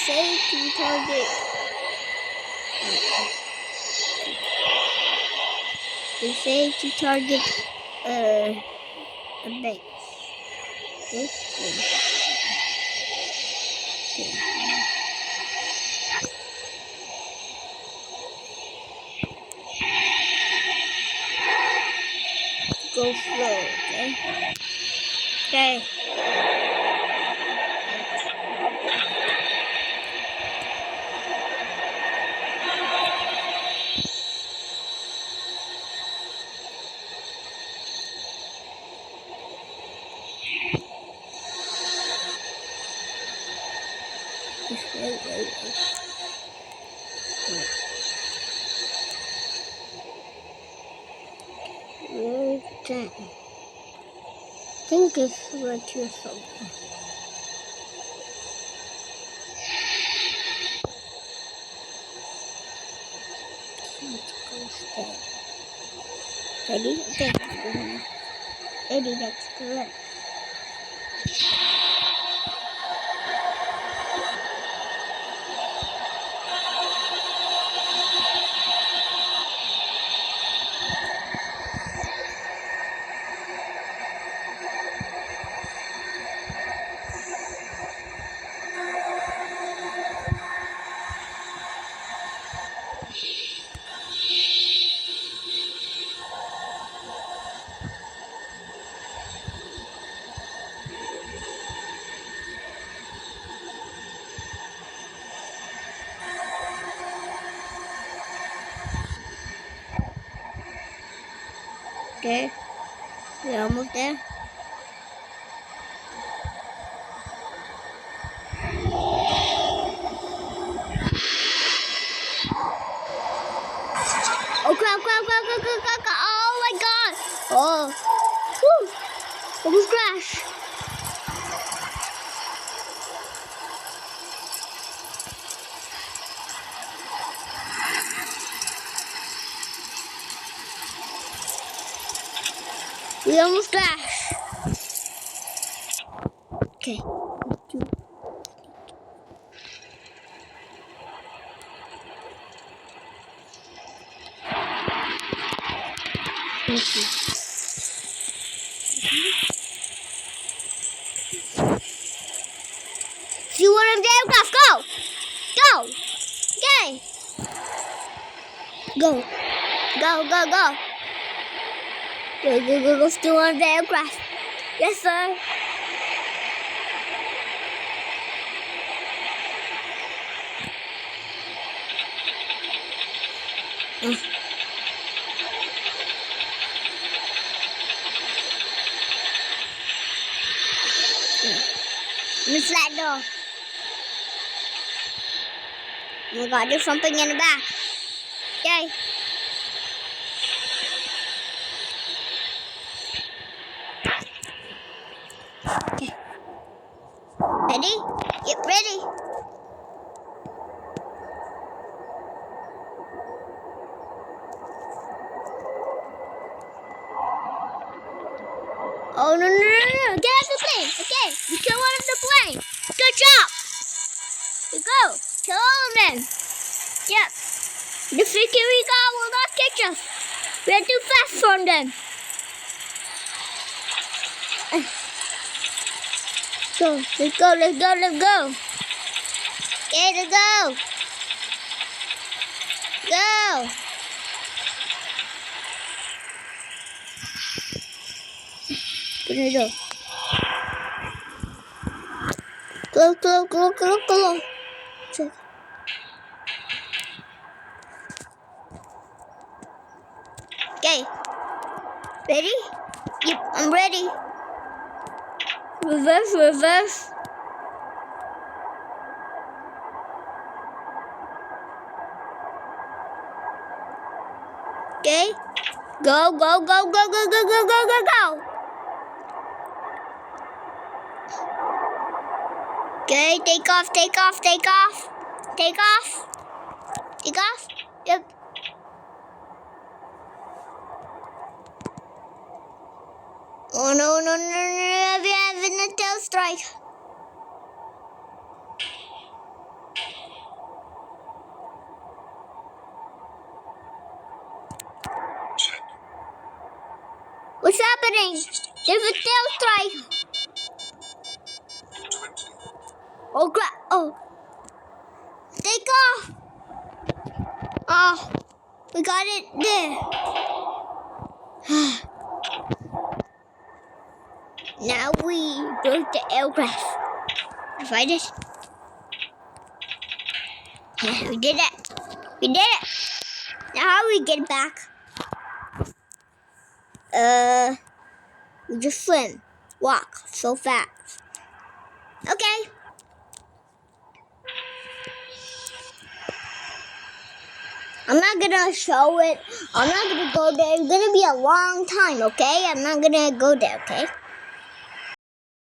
say to target. They say to target a base. Okay. Go slow, okay? Okay. Okay. I think it's right here somewhere. Ready? Okay. Ready, that's correct. Okay. We're almost there. Oh crap, crap, crap, crap, crap, crap, crap. Oh my god. Oh. Woo. Almost crashed. We almost crashed. Okay. See one of the aircraft. Go. Go. Okay. Go. Go, go, go. Go, go, go, go. Steal one of the aircraft. Yes, sir. Miss that door. Oh my god, there's something in the back. Yay. Okay. Ready? Get ready. Oh, no, no, no, no. Get off the plane. Okay. You kill one of the plane. Good job. You go. Kill all of them. Yep. The security guard will not catch us. We are too fast from them. Go. Let's go. Let's go. Let's go. Okay, let's go. Go. Go. Go, go, go, go, go. Okay. Ready? Yep, I'm ready. Reverse, reverse. Okay. Go, go, go, go, go, go, go, go, go, go. Okay, take off, take off, take off. Take off. Take off. Yep. Oh no, no, no, no, we have a tail strike. getting. There's a tail strike. Oh crap! Oh, take off. Oh, we got it there. Now we broke the aircraft. Find it. Yeah, we did it. We did it. Now how do we get back? We just swim. Walk so fast. Okay. I'm not gonna show it. I'm not gonna go there. It's gonna be a long time, okay? I'm not gonna go there, okay?